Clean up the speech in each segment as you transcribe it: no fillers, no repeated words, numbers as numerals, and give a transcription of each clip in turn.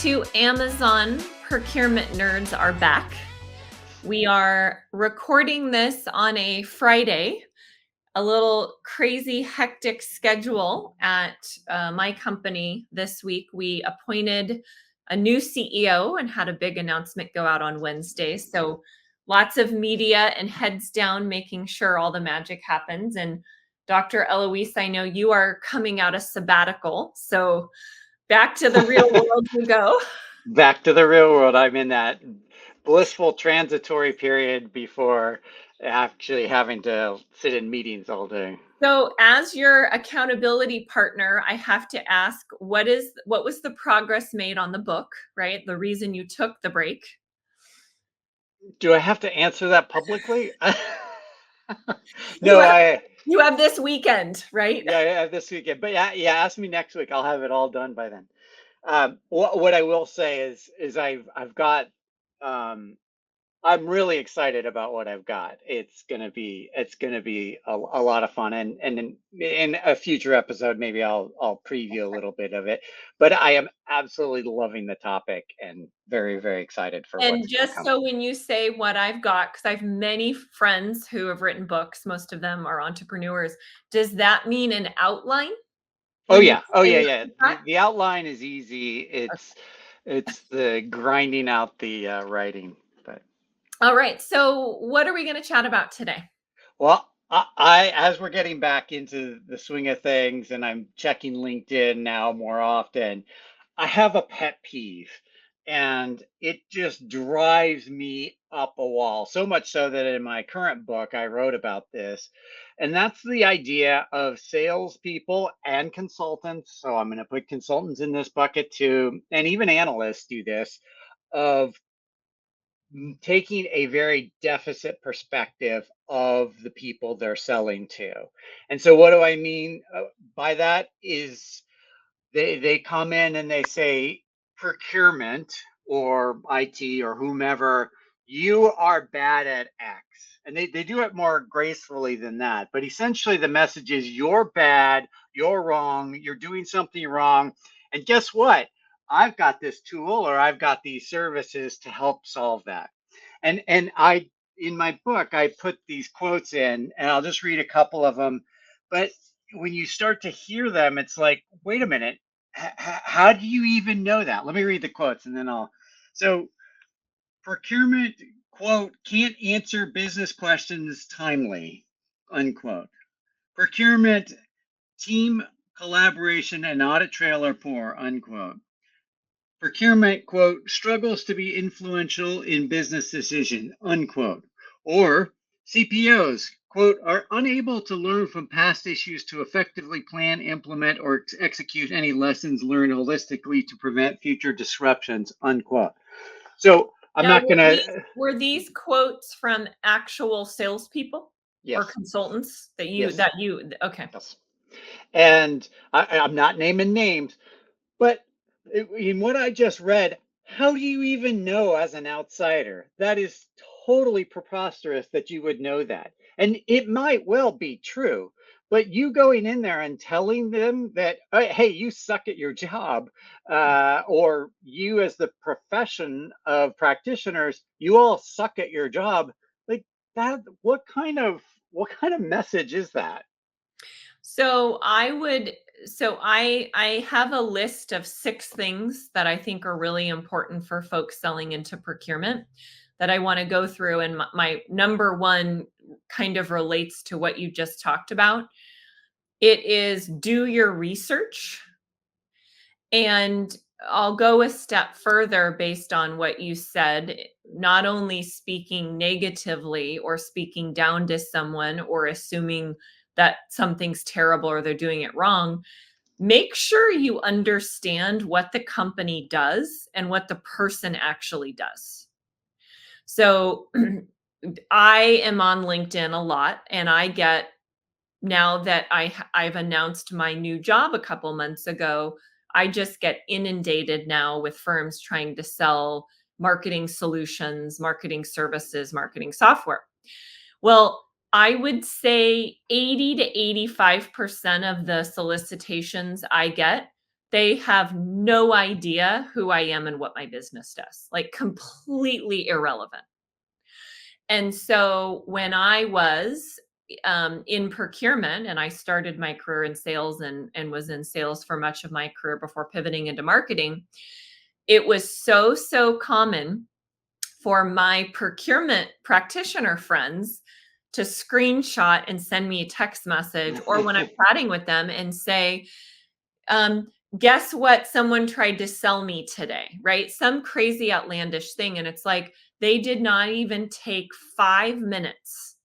Two Amazon procurement nerds are back. We are recording this on a Friday, a little crazy, hectic schedule at my company this week. We appointed a new CEO and had a big announcement go out on Wednesday. So lots of media and heads down, making sure all the magic happens. And Dr. Eloise, I know you are coming out of sabbatical. So back to the real world you go. Back to the real world. I'm in that blissful transitory period before actually having to sit in meetings all day. So, as your accountability partner, I have to ask, what was the progress made on the book, right? The reason you took the break. Do I have to answer that publicly? You No, have I you have this weekend, right? yeah, this weekend. But yeah, ask me next week. I'll have it all done by then. What I will say is I've got um I'm really excited about what I've got. It's gonna be a lot of fun, and in a future episode, maybe I'll preview a little bit of it. But I am absolutely loving the topic and very excited for what's And going to just come. so when you say what I've got, because I have many friends who have written books, most of them are entrepreneurs. Does that mean an outline Oh when you yeah, oh say yeah, what yeah. you've got? The outline is easy. It's the grinding out the writing, but. All right. So, what are we going to chat about today? Well, I as we're getting back into the swing of things and I'm checking LinkedIn now more often, I have a pet peeve and it just drives me up a wall. So much so that in my current book, I wrote about this. And that's the idea of salespeople and consultants. So I'm going to put consultants in this bucket too, and even analysts do this, of taking a very deficit perspective of the people they're selling to. And so what do I mean by that is they come in and they say procurement or IT or whomever, you are bad at X. And they do it more gracefully than that. But essentially the message is you're bad, you're wrong, you're doing something wrong. And guess what? I've got this tool or I've got these services to help solve that. And I in my book I put these quotes in and I'll just read a couple of them. But when you start to hear them, it's like, wait a minute, how do you even know that? Let me read the quotes and then I'll. So, procurement, quote, can't answer business questions timely, unquote. Procurement, team collaboration and audit trail are poor, unquote. Procurement, quote, struggles to be influential in business decision, unquote. Or CPOs, quote, are unable to learn from past issues to effectively plan, implement, or execute any lessons learned holistically to prevent future disruptions, unquote. So I'm Now, not going to, were these quotes from actual salespeople or yes, consultants yes, okay. yes. And I'm not naming names, but in what I just read, how do you even know as an outsider? That is totally preposterous that you would know that. And it might well be true, but you going in there and telling them that, hey, you suck at your job, or you as the profession of practitioners, you all suck at your job, like that, what kind of message is that? So I have a list of 6 things that I think are really important for folks selling into procurement that I want to go through, and my number 1 kind of relates to what you just talked about. It is do your research. And I'll go a step further based on what you said, not only speaking negatively or speaking down to someone or assuming that something's terrible or they're doing it wrong. Make sure you understand what the company does and what the person actually does. So I am on LinkedIn a lot, and I get, now that I've announced my new job a couple months ago, I just get inundated now with firms trying to sell marketing solutions, marketing services, marketing software. Well, I would say 80 to 85% of the solicitations I get They have no idea who I am and what my business does, like completely irrelevant. And so when I was in procurement and I started my career in sales and was in sales for much of my career before pivoting into marketing, it was so common for my procurement practitioner friends to screenshot and send me a text message or when I'm chatting with them and say, um, guess what someone tried to sell me today, right? Some crazy outlandish thing. And it's like they did not even take 5 minutes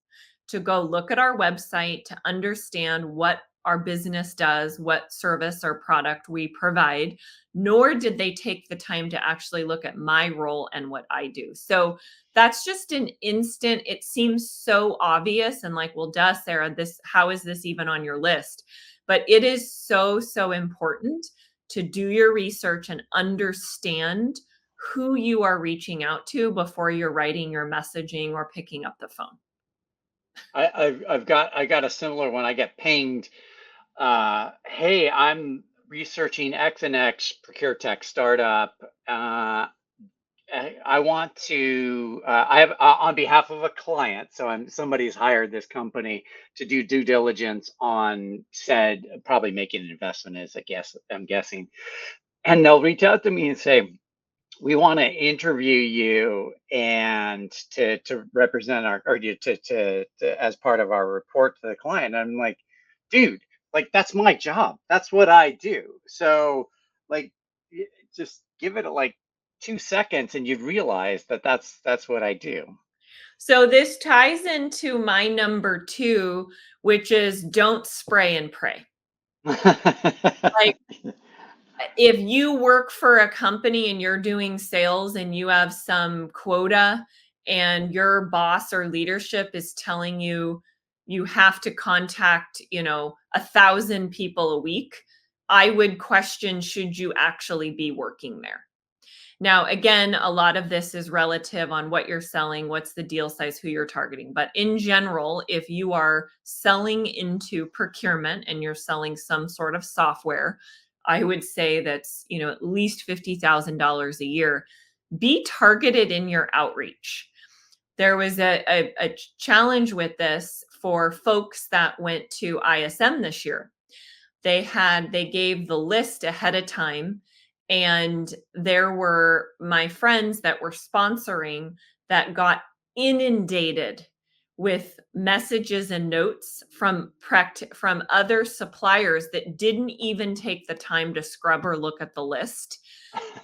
to go look at our website to understand what our business does, what service or product we provide, nor did they take the time to actually look at my role and what I do. So that's just an instant. It seems so obvious and like, well, duh, Sarah, this, how is this even on your list? But it is so important to do your research and understand who you are reaching out to before you're writing your messaging or picking up the phone. I got a similar one. I get pinged. Hey, I'm researching X and X procure tech startup. I want to. I have on behalf of a client, so somebody's hired this company to do due diligence on said, probably making an investment, as I'm guessing, and they'll reach out to me and say, we want to interview you and to represent our or to as part of our report to the client. I'm like, dude, like that's my job. That's what I do. So like, just give it like 2 seconds and you'd realize that that's what I do. So this ties into my number two, which is don't spray and pray. Like if you work for a company and you're doing sales and you have some quota and your boss or leadership is telling you you have to contact 1,000 people a week, I would question, should you actually be working there? Now, again, a lot of this is relative on what you're selling, what's the deal size, who you're targeting. But in general, if you are selling into procurement and you're selling some sort of software, I would say that's, at least $50,000 a year. Be targeted in your outreach. There was a challenge with this for folks that went to ISM this year. They gave the list ahead of time, and there were my friends that were sponsoring that got inundated with messages and notes from other suppliers that didn't even take the time to scrub or look at the list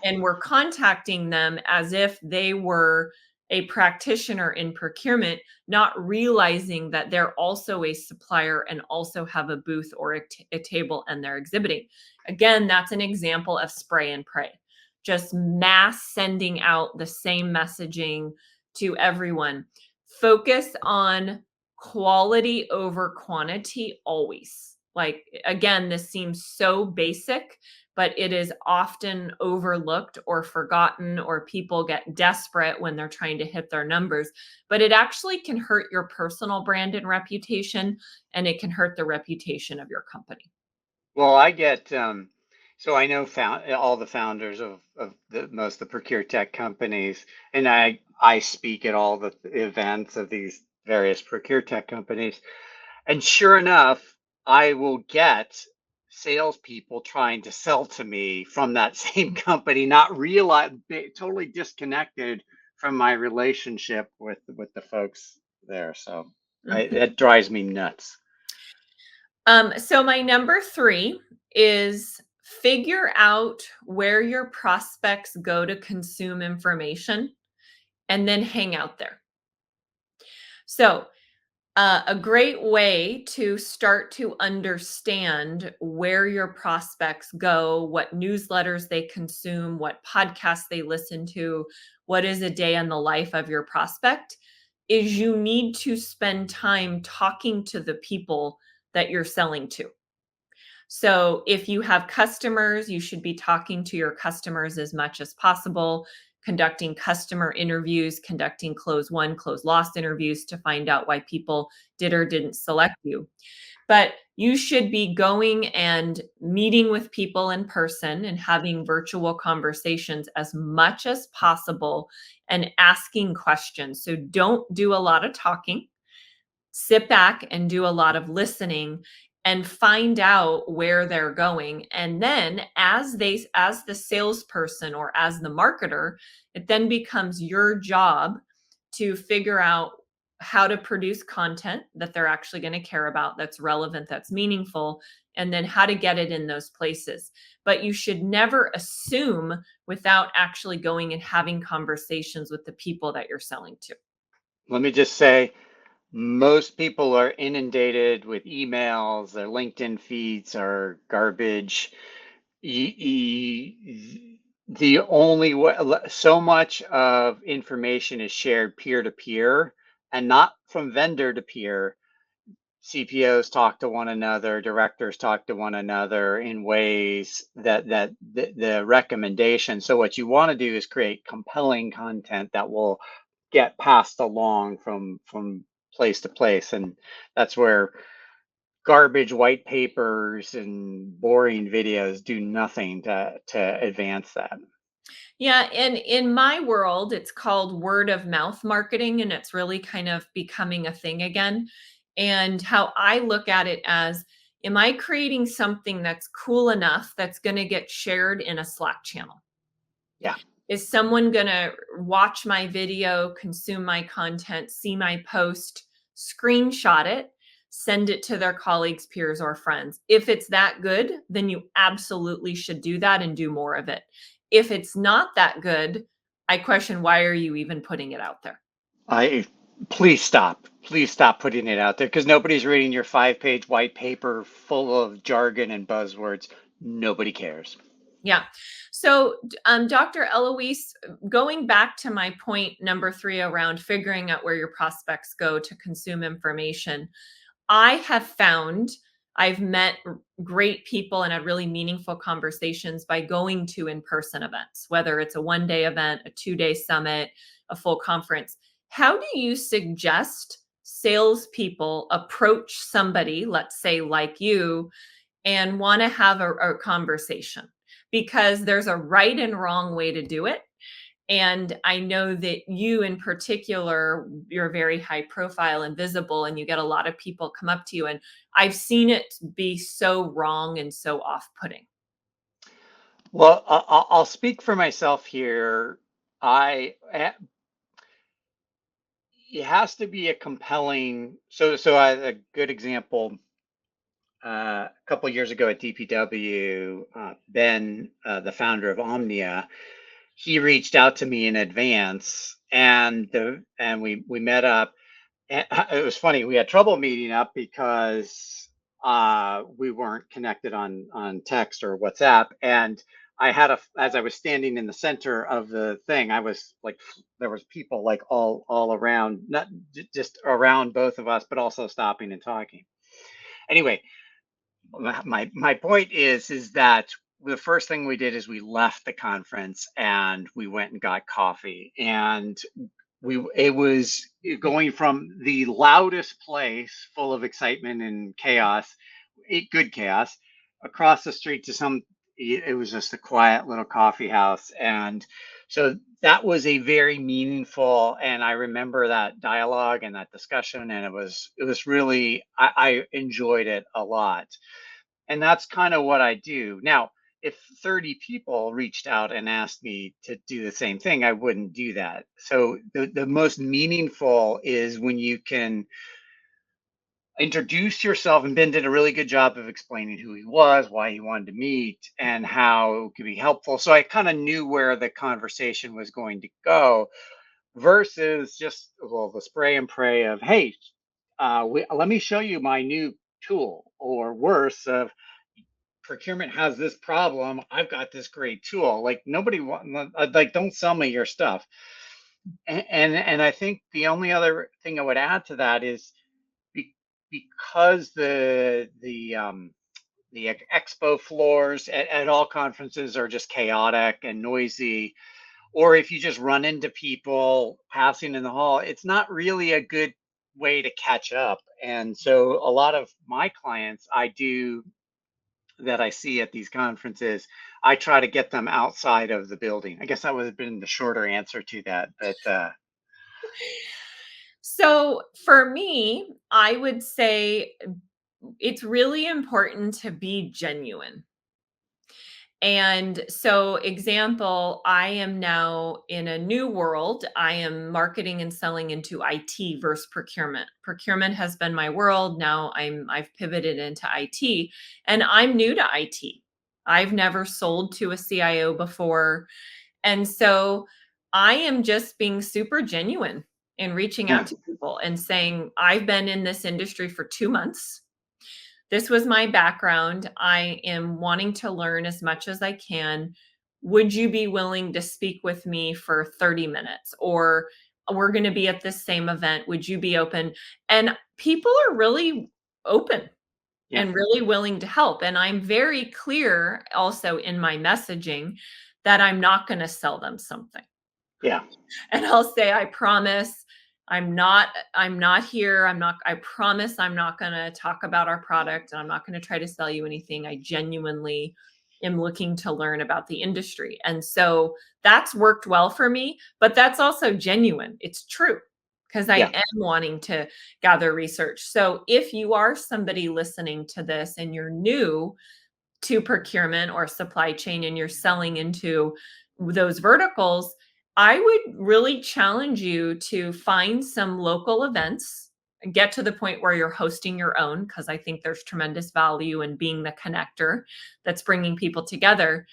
and were contacting them as if they were a practitioner in procurement, not realizing that they're also a supplier and also have a booth or a table and they're exhibiting. Again, that's an example of spray and pray, just mass sending out the same messaging to everyone. Focus on quality over quantity always. Like, again, this seems so basic, but it is often overlooked or forgotten, or people get desperate when they're trying to hit their numbers. But it actually can hurt your personal brand and reputation, and it can hurt the reputation of your company. Well, I get so I know all the founders of most of the procure tech companies, and I speak at all the events of these various procure tech companies. And sure enough, I will get salespeople trying to sell to me from that same company, not realize, totally disconnected from my relationship with the folks there. So Mhm. it drives me nuts. So my number three is figure out where your prospects go to consume information and then hang out there. So a great way to start to understand where your prospects go, what newsletters they consume, what podcasts they listen to, what is a day in the life of your prospect, is you need to spend time talking to the people that you're selling to. So if you have customers, you should be talking to your customers as much as possible, conducting customer interviews, conducting close won, close lost interviews to find out why people did or didn't select you. But you should be going and meeting with people in person and having virtual conversations as much as possible and asking questions. So don't do a lot of talking. Sit back and do a lot of listening and find out where they're going. And then as the salesperson or as the marketer, it then becomes your job to figure out how to produce content that they're actually going to care about, that's relevant, that's meaningful, and then how to get it in those places. But you should never assume without actually going and having conversations with the people that you're selling to. Let me just say, most people are inundated with emails, their LinkedIn feeds are garbage. The only way, so much of information is shared peer to peer and not from vendor to peer. CPOs talk to one another, directors talk to one another in ways that the recommendation. So what you want to do is create compelling content that will get passed along from place to place, and that's where garbage white papers and boring videos do nothing to advance that. Yeah, and in my world, it's called word of mouth marketing, and it's really kind of becoming a thing again. And how I look at it as, am I creating something that's cool enough that's going to get shared in a Slack channel? Yeah. Is someone going to watch my video, consume my content, see my post, screenshot it, send it to their colleagues, peers, or friends? If it's that good, then you absolutely should do that and do more of it. If it's not that good, I question, why are you even putting it out there? I Please stop. Please stop putting it out there because nobody's reading your 5-page white paper full of jargon and buzzwords. Nobody cares. Yeah. So, Dr. Eloise, going back to my point number three around figuring out where your prospects go to consume information, I have found I've met great people and had really meaningful conversations by going to in person events, whether it's a 1 day event, a 2 day summit, a full conference. How do you suggest salespeople approach somebody, let's say like you, and want to have a conversation? Because there's a right and wrong way to do it. And I know that you in particular, you're very high profile and visible, and you get a lot of people come up to you. And I've seen it be so wrong and so off putting. Well, I'll speak for myself here. I It has to be a compelling. A good example. A couple years ago at DPW, Ben, the founder of Omnia, he reached out to me in advance, and we met up. And it was funny. We had trouble meeting up because we weren't connected on text or WhatsApp. And as I was standing in the center of the thing, I was like, there was people like all around, not just around both of us, but also stopping and talking. Anyway, my point is that the first thing we did is we left the conference and we went and got coffee, and we it was going from the loudest place full of excitement and chaos, good chaos, across the street to it was just a quiet little coffee house. And so that was a very meaningful, and I remember that dialogue and that discussion, and it was really, I enjoyed it a lot. And that's kind of what I do. Now, if 30 people reached out and asked me to do the same thing, I wouldn't do that. So the most meaningful is when you can introduce yourself, and Ben did a really good job of explaining who he was, why he wanted to meet, and how it could be helpful. So I kind of knew where the conversation was going to go versus just, well, the spray and pray of, hey, let me show you my new tool, or worse, of procurement has this problem. I've got this great tool. Like, nobody want, like, don't sell me your stuff. And I think the only other thing I would add to that is, be, because the expo floors at all conferences are just chaotic and noisy, or if you just run into people passing in the hall, it's not really a good way to catch up. And so a lot of my clients I do that I see at these conferences, I try to get them outside of the building. I guess that would have been the shorter answer to that, but So for me, I would say it's really important to be genuine. And so, example, I am now in a new world. I am marketing and selling into IT versus procurement. Procurement has been my world. Now I've pivoted into IT, and I'm new to IT. I've never sold to a CIO before. And so I am just being super genuine in reaching yeah, out to people and saying, I've been in this industry for 2 months. This was my background. I am wanting to learn as much as I can. Would you be willing to speak with me for 30 minutes? Or we're going to be at this same event. Would you be open? And people are really open yeah, and really willing to help. And I'm very clear also in my messaging that I'm not going to sell them something. yeah, And I'll say, I promise I'm not here. I promise I'm not going to talk about our product and I'm not going to try to sell you anything. I genuinely am looking to learn about the industry. And so that's worked well for me, but that's also genuine. It's true because I yeah, am wanting to gather research. So if you are somebody listening to this and you're new to procurement or supply chain and you're selling into those verticals, I would really challenge you to find some local events, get to the point where you're hosting your own, because I think there's tremendous value in being the connector that's bringing people together.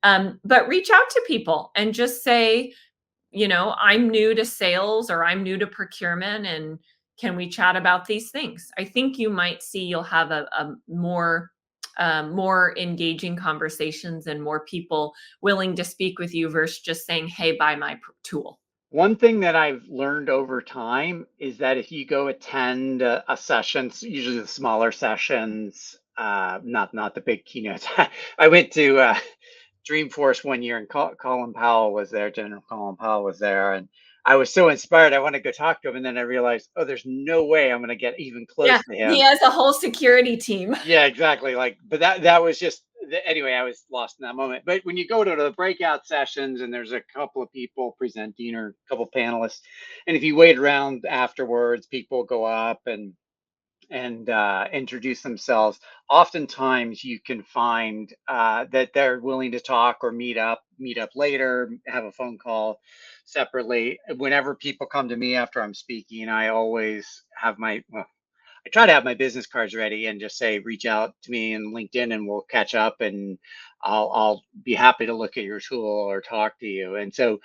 But reach out to people and just say, I'm new to sales or I'm new to procurement and can we chat about these things? I think you might see you'll have a more engaging conversations and more people willing to speak with you versus just saying, "Hey, buy my tool." one thing that I've learned over time is that if you go attend a session, usually the smaller sessions, not the big keynotes. I went to Dreamforce one year, and Colin Powell was there. General Colin Powell was there, and I was so inspired. I wanted to go talk to him, and then I realized, oh, there's no way I'm going to get even Yeah, close to he him. has a whole security team. Yeah, exactly. Like, but that was just anyway. I was lost in that moment. But when you go to the breakout sessions and there's a couple of people presenting or a couple panelists, and if you wait around afterwards, people go up and introduce themselves. Oftentimes, you can find that they're willing to talk or meet up later, have a phone call separately. Whenever people come to me after I'm speaking, I always have I try to have my business cards ready and just say, reach out to me in LinkedIn and we'll catch up and I'll be happy to look at your tool or talk to you. And so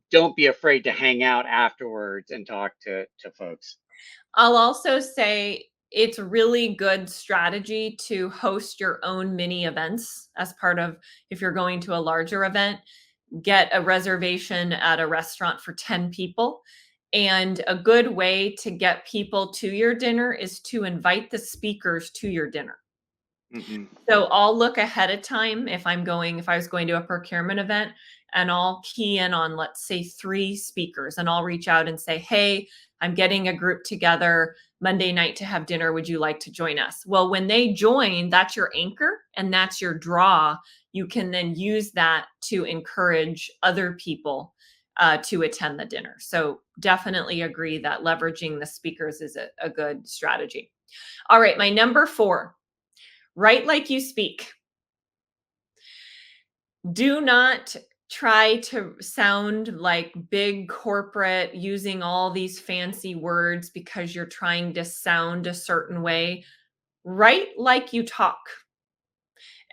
don't be afraid to hang out afterwards and talk to folks. I'll also say it's really good strategy to host your own mini events as part of if you're going to a larger event, get a reservation at a restaurant for 10 people. And a good way to get people to your dinner is to invite the speakers to your dinner. Hmm. So I'll look ahead of time if I was going to a procurement event and I'll key in on, let's say, 3 speakers and I'll reach out and say, hey, I'm getting a group together Monday night to have dinner. Would you like to join us? Well, when they join, that's your anchor and that's your draw. You can then use that to encourage other people to attend the dinner. So definitely agree that leveraging the speakers is a good strategy. All right, my number 4. Write like you speak. Do not try to sound like big corporate using all these fancy words because you're trying to sound a certain way. Write like you talk.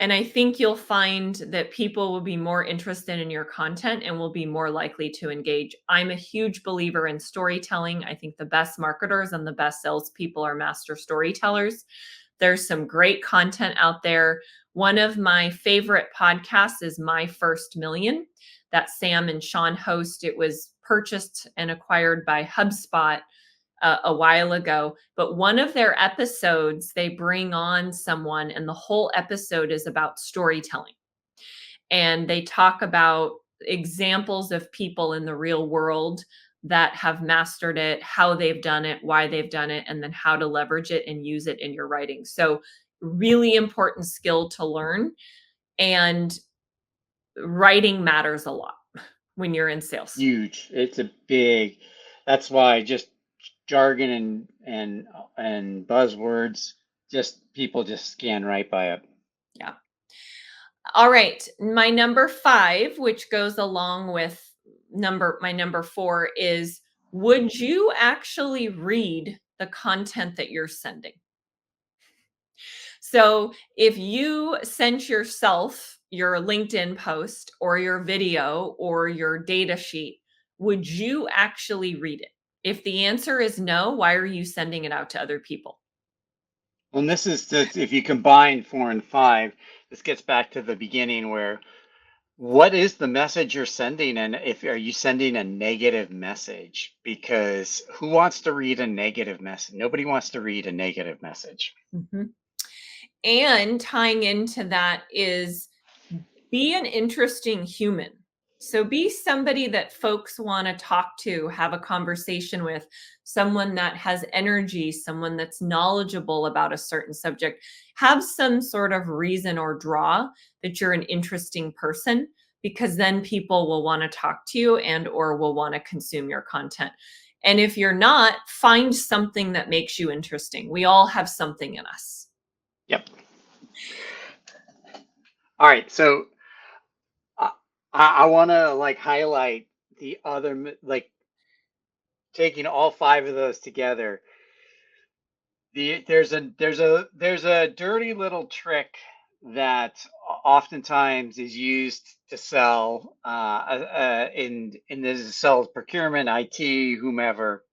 And I think you'll find that people will be more interested in your content and will be more likely to engage. I'm a huge believer in storytelling. I think the best marketers and the best salespeople are master storytellers. There's some great content out there. One of my favorite podcasts is My First Million that Sam and Sean host. It was purchased and acquired by HubSpot a while ago, but one of their episodes, they bring on someone, and the whole episode is about storytelling. And they talk about examples of people in the real world that have mastered it, how they've done it, why they've done it, and then how to leverage it and use it in your writing. So, really important skill to learn. And writing matters a lot when you're in sales. Huge. It's a big. That's why just jargon and buzzwords, just people just scan right by it. Yeah. All right. My number 5, which goes along with my number 4, is would you actually read the content that you're sending? So if you sent yourself your LinkedIn post or your video or your data sheet, would you actually read it? If the answer is no, why are you sending it out to other people? And this is if you combine 4 and 5, this gets back to the beginning where what is the message you're sending? And if are you sending a negative message? Because who wants to read a negative message? Nobody wants to read a negative message. Mhm. And tying into that is be an interesting human. So be somebody that folks want to talk to, have a conversation with, someone that has energy, someone that's knowledgeable about a certain subject. Have some sort of reason or draw that you're an interesting person, because then people will want to talk to you and or will want to consume your content. And if you're not, find something that makes you interesting. We all have something in us. Yep. All right. So I, I want to like highlight the other, like taking all 5 of those together. There's a dirty little trick that oftentimes is used to sell in this sales procurement, IT, whomever,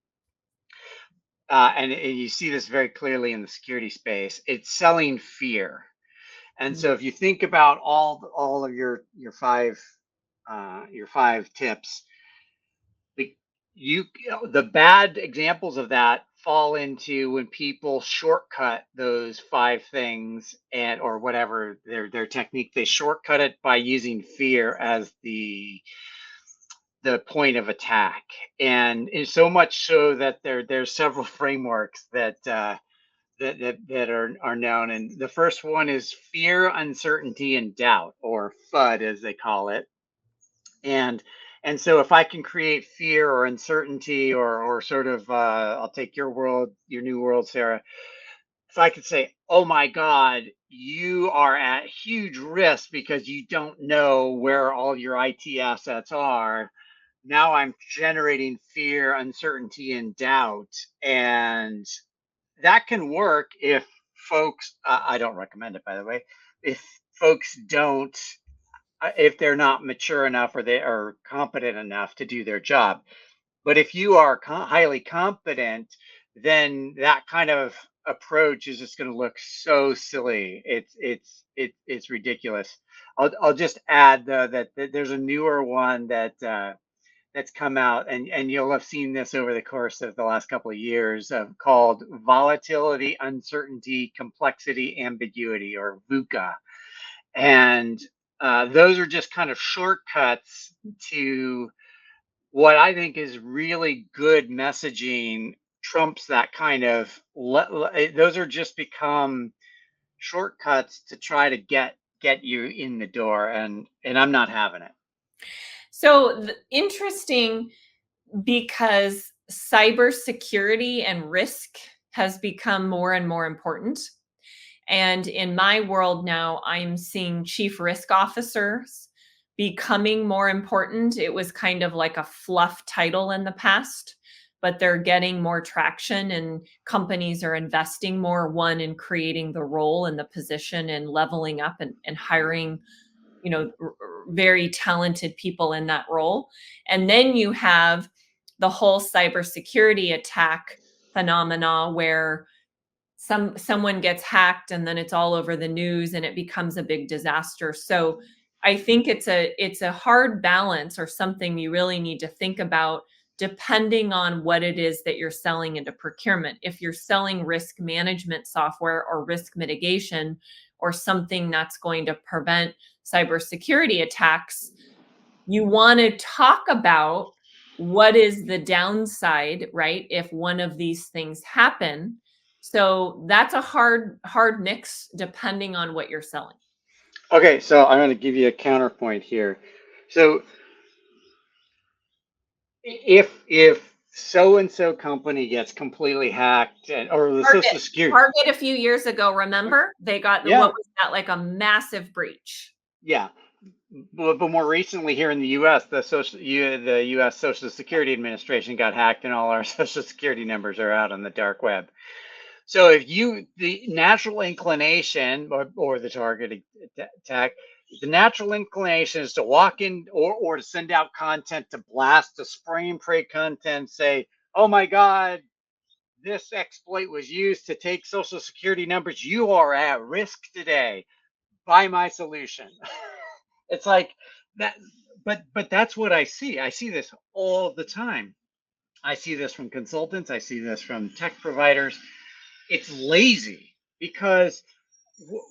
and you see this very clearly in the security space. It's selling fear. And so if you think about all of your 5 tips, the the bad examples of that fall into when people shortcut those 5 things and or whatever their technique. They shortcut it by using fear as the point of attack, and it's so much so that there's several frameworks that are known. And the first one is fear, uncertainty, and doubt, or FUD as they call it. And and so if I can create fear or uncertainty or sort of I'll take your new world, Sarah. If I could say, "Oh my God, you are at huge risk because you don't know where all your IT assets are." Now I'm generating fear, uncertainty, and doubt, and that can work if folks. I don't recommend it, by the way. If folks don't if they're not mature enough or they are competent enough to do their job. But if you are highly competent, then that kind of approach is just going to look so silly. It's ridiculous. I'll just add that there's a newer one that's come out, and you'll have seen this over the course of the last couple of years, called volatility, uncertainty, complexity, ambiguity, or VUCA. And those are just kind of shortcuts to what I think is really good messaging. Trumps that kind of those are just become shortcuts to try to get you in the door, and I'm not having it. So interesting, because cybersecurity and risk has become more and more important. And in my world now, I'm seeing chief risk officers becoming more important. It was kind of like a fluff title in the past, but they're getting more traction and companies are investing more, one, in creating the role and the position and leveling up and hiring, very talented people in that role. And then you have the whole cybersecurity attack phenomena where someone gets hacked and then it's all over the news and it becomes a big disaster. So I think it's a hard balance, or something you really need to think about, depending on what it is that you're selling into procurement. If you're selling risk management software or risk mitigation or something that's going to prevent cybersecurity attacks, you want to talk about what is the downside, right? If one of these things happen. So that's a hard mix depending on what you're selling. Okay, so I'm going to give you a counterpoint here. So if so and so company gets completely hacked, and or the Target Social Security, Target a few years ago, remember? They got what yeah, was that, like a massive breach. yeah. But more recently here in the U.S., the U.S. Social Security Administration got hacked, and all our Social Security numbers are out on the dark web. So if you the natural inclination or the target attack, the natural inclination is to walk in or to send out content to blast, to spray and pray content, say, "Oh my God, this exploit was used to take Social Security numbers. You are at risk today. Buy my solution." It's like that, but that's what I see. I see this all the time. I see this from consultants. I see this from tech providers. It's lazy because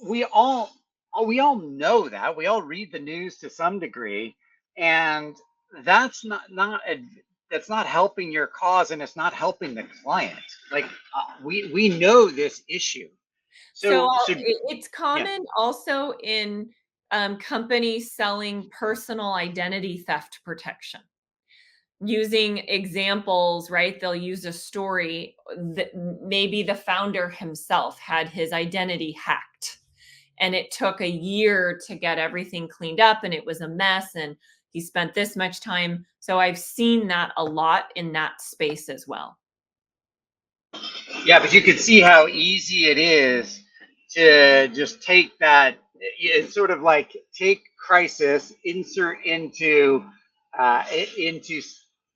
we all we all know that we all read the news to some degree, and that's that's not helping your cause, and it's not helping the client. Like we know this issue, So so it's yeah. common also in companies selling personal identity theft protection. Using examples, right? They'll use a story that maybe the founder himself had his identity hacked and it took a year to get everything cleaned up and it was a mess and he spent this much time. So I've seen that a lot in that space as well. Yeah, but you can see how easy it is to just take that. It's sort of like take crisis, insert into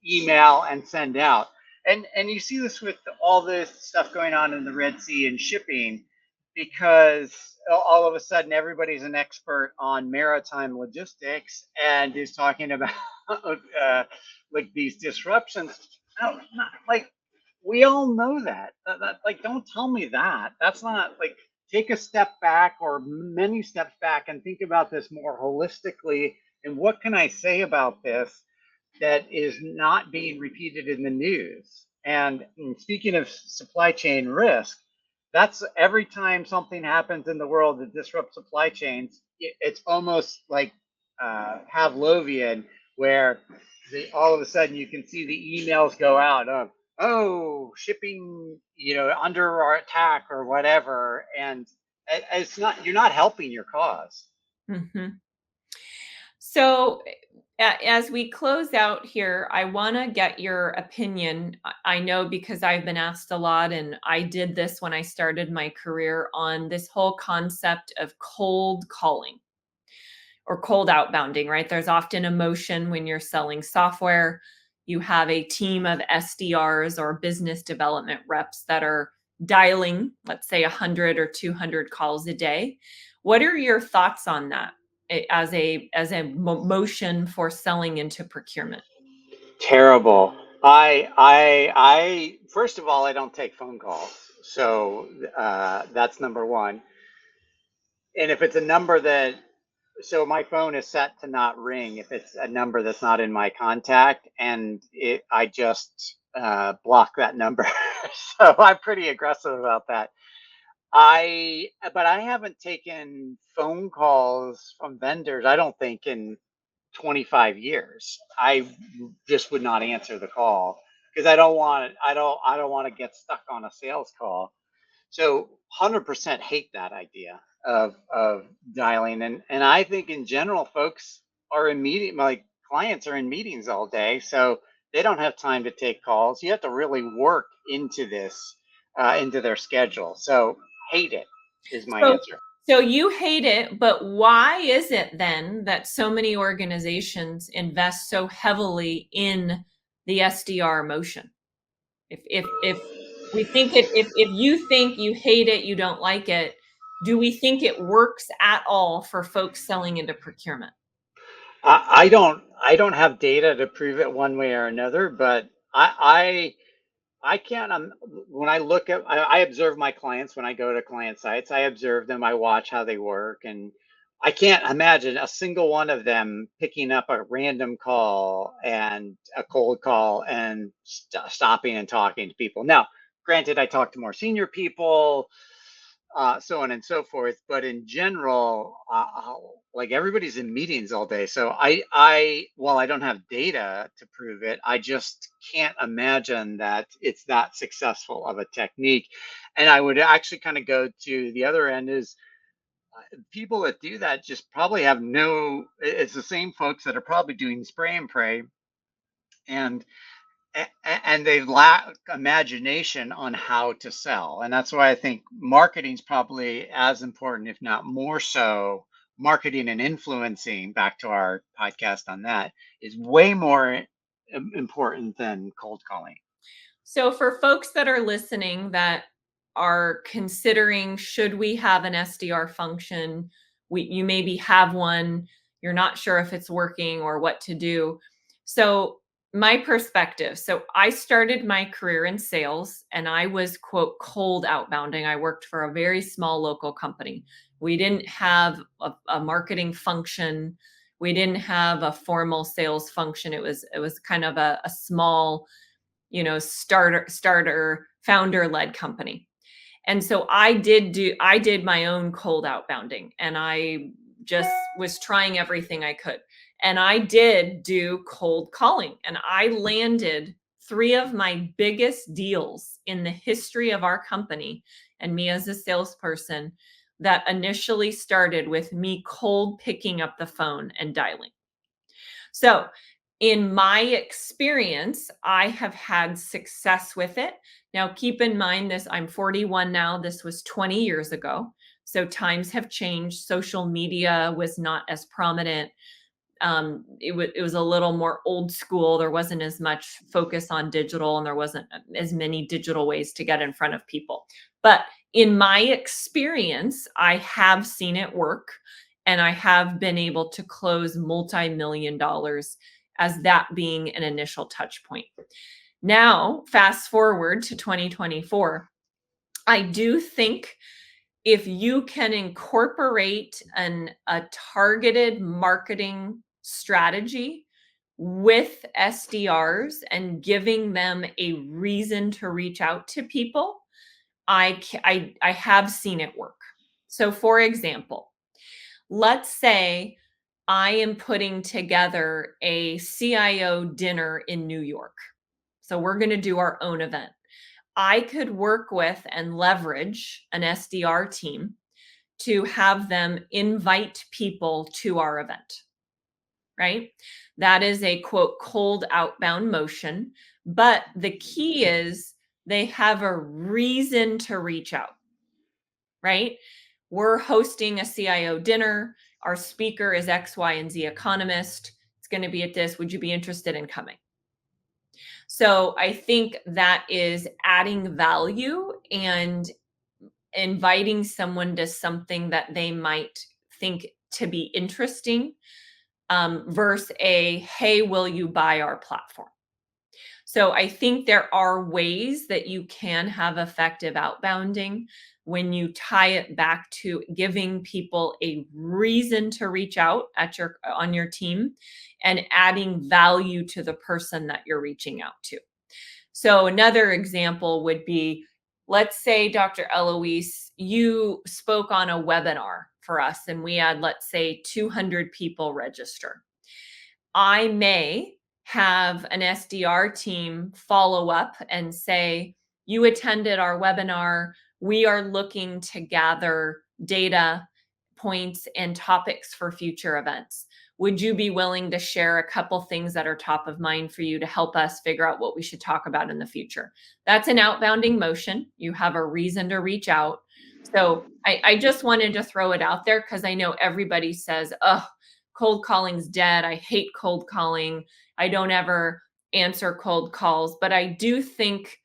email, and send out. And you see this with all this stuff going on in the Red Sea and shipping, because all of a sudden everybody's an expert on maritime logistics and is talking about like these disruptions. No, not like we all know that. Like, don't tell me that. That's not like take a step back or many steps back and think about this more holistically. And what can I say about this that is not being repeated in the news? And speaking of supply chain risk, that's every time something happens in the world that disrupts supply chains, it's almost like Pavlovian, where all of a sudden you can see the emails go out of, oh, shipping, under our attack or whatever, and it's not, you're not helping your cause. Mhm. So, as we close out here, I want to get your opinion. I know because I've been asked a lot, and I did this when I started my career on this whole concept of cold calling or cold outbounding, right? There's often emotion when you're selling software. You have a team of SDRs or business development reps that are dialing, let's say 100 or 200 calls a day. What are your thoughts on that as a motion for selling into procurement? Terrible. I first of all, I don't take phone calls, so that's number one. And if it's a number that, so my phone is set to not ring if it's a number that's not in my contact, and I just block that number. So I'm pretty aggressive about that. But I haven't taken phone calls from vendors, I don't think, in 25 years. I just would not answer the call because I don't want to get stuck on a sales call. So 100% hate that idea of dialing. And I think in general folks are in meeting, like clients are in meetings all day, so they don't have time to take calls. You have to really work into this into their schedule. So hate it is my So, answer. so you hate it, but why is it then that so many organizations invest so heavily in the SDR motion? If we think it, if you think you hate it, you don't like it, do we think it works at all for folks selling into procurement? I don't have data to prove it one way or another, but I can't. When I look at, I observe my clients when I go to client sites. I observe them. I watch how they work, and I can't imagine a single one of them picking up a random call and a cold call and stopping and talking to people. Now, granted, I talk to more senior people, so on and so forth. But in general, like everybody's in meetings all day. So while I don't have data to prove it, I just can't imagine that it's that successful of a technique. And I would actually kind of go to the other end is people that do that just probably have no, it's the same folks that are probably doing spray and pray and and they lack imagination on how to sell. And that's why I think marketing is probably as important, if not more so. Marketing and influencing, back to our podcast on that, is way more important than cold calling. So, for folks that are listening that are considering should we have an SDR function, you maybe have one, you're not sure if it's working or what to do. So, my perspective. So, I started my career in sales and I was quote cold outbounding. I worked for a very small local company. We didn't have a marketing function. We didn't have a formal sales function. It was kind of a small, starter founder led company. And so I did my own cold outbounding and I just was trying everything I could. And I did do cold calling and I landed three of my biggest deals in the history of our company and me as a salesperson that initially started with me cold picking up the phone and dialing. So, in my experience, I have had success with it. Now, keep in mind this, I'm 41 now. This was 20 years ago. So, times have changed. Social media was not as prominent. It was a little more old school. There wasn't as much focus on digital, and there wasn't as many digital ways to get in front of people. But in my experience, I have seen it work, and I have been able to close multi-million dollars as that being an initial touch point. Now, fast forward to 2024, I do think if you can incorporate a targeted marketing strategy with SDRs and giving them a reason to reach out to people, I have seen it work. So, for example, let's say I am putting together a CIO dinner in New York. So, we're going to do our own event. I could work with and leverage an SDR team to have them invite people to our event, right? That is a quote cold outbound motion. But the key is they have a reason to reach out, right? We're hosting a CIO dinner. Our speaker is X, Y, and Z economist. It's going to be at this. Would you be interested in coming? So I think that is adding value and inviting someone to something that they might think to be interesting, versus a, hey, will you buy our platform? So I think there are ways that you can have effective outbounding when you tie it back to giving people a reason to reach out on your team and adding value to the person that you're reaching out to. So another example would be, let's say, Dr. Eloise, you spoke on a webinar for us and we had, let's say, 200 people register. I may have an SDR team follow up and say, you attended our webinar. We are looking to gather data points and topics for future events. Would you be willing to share a couple things that are top of mind for you to help us figure out what we should talk about in the future? That's an outbounding motion. You have a reason to reach out. So I just wanted to throw it out there because I know everybody says, oh, cold calling's dead. I hate cold calling. I don't ever answer cold calls, but I do think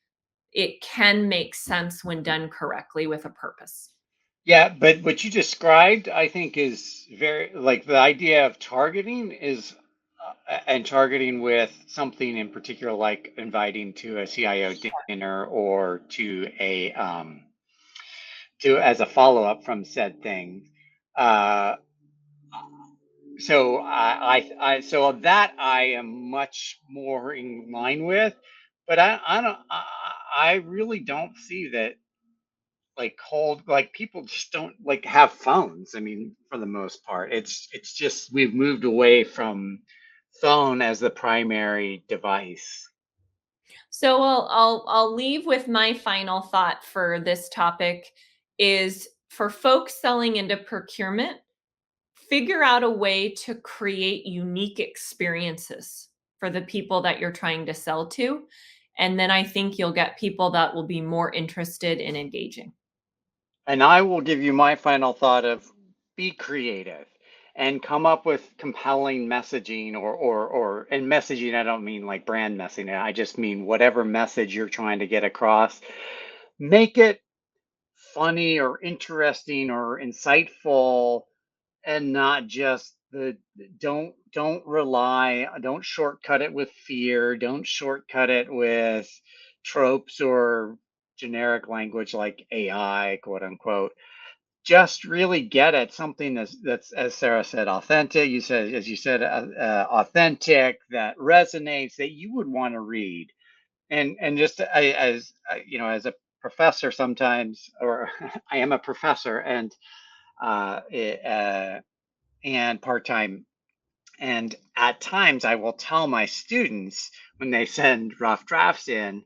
it can make sense when done correctly with a purpose. Yeah, but what you described, I think, is very like the idea of targeting is, and targeting with something in particular, like inviting to a CIO dinner or to a to as a follow up from said thing. Uh, So so that I am much more in line with, but I don't, I really don't see that like cold, like people just don't like have phones. I mean, for the most part, it's just we've moved away from phone as the primary device. So I'll leave with my final thought for this topic is for folks selling into procurement, figure out a way to create unique experiences for the people that you're trying to sell to. And then I think you'll get people that will be more interested in engaging. And I will give you my final thought of be creative and come up with compelling messaging or and messaging, I don't mean like brand messaging. I just mean whatever message you're trying to get across. Make it funny or interesting or insightful and not just the don't shortcut it with fear, don't shortcut it with tropes or generic language like AI, quote unquote. Just really get at something that's as Sarah said, authentic. You said, as you said, authentic, that resonates, that you would want to read. And just you know, as a professor sometimes, or I am a professor, uh, eh, uh, and part time. And at times, I will tell my students when they send rough drafts in,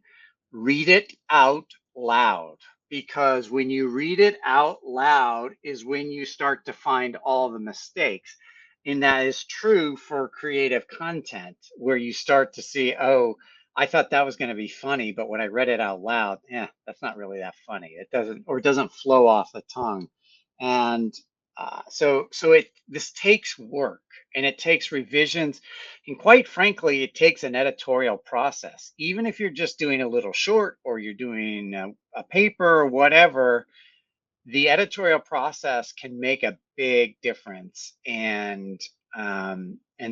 read it out loud. Because when you read it out loud is when you start to find all the mistakes. And that is true for creative content, where you start to see, oh, I thought that was going to be funny, but when I read it out loud, yeah, that's not really that funny. It doesn't, or it doesn't flow off the tongue. And so it this takes work and it takes revisions, and quite frankly, it takes an editorial process. Even if you're just doing a little short or you're doing a paper or whatever, the editorial process can make a big difference. And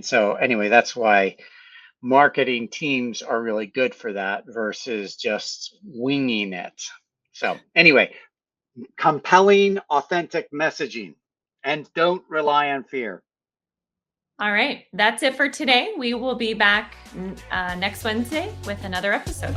so anyway, that's why marketing teams are really good for that versus just winging it. So anyway, compelling, authentic messaging, and don't rely on fear. All right. That's it for today. We will be back next Wednesday with another episode.